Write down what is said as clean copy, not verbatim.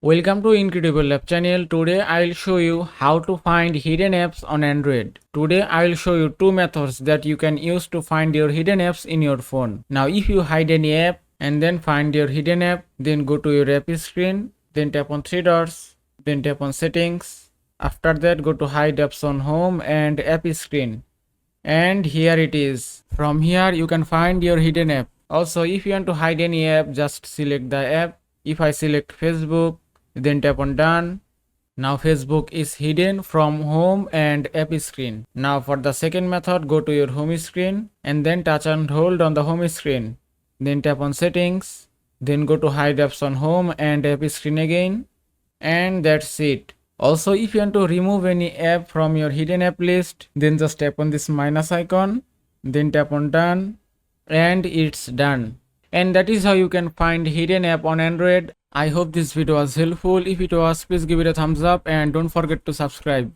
Welcome to Incredible Lab channel. Today I will show you how to find hidden apps on Android. Today I will show you two methods that you can use to find your hidden apps in your phone. Now if you hide any app and then find your hidden app, then go to your app screen, then tap on three dots, then tap on settings. After that go to hide apps on home and app screen. And here it is. From here you can find your hidden app. Also if you want to hide any app, just select the app. If I select Facebook, then tap on done. Now Facebook is hidden from home and app screen. Now for the second method, go to your home screen and then touch and hold on the home screen. Then tap on settings. Then go to hide apps on home and app screen again. And that's it. Also if you want to remove any app from your hidden app list, then just tap on this minus icon. Then tap on done. And it's done. And that is how you can find hidden app on Android. I hope this video was helpful. If it was, please give it a thumbs up and don't forget to subscribe.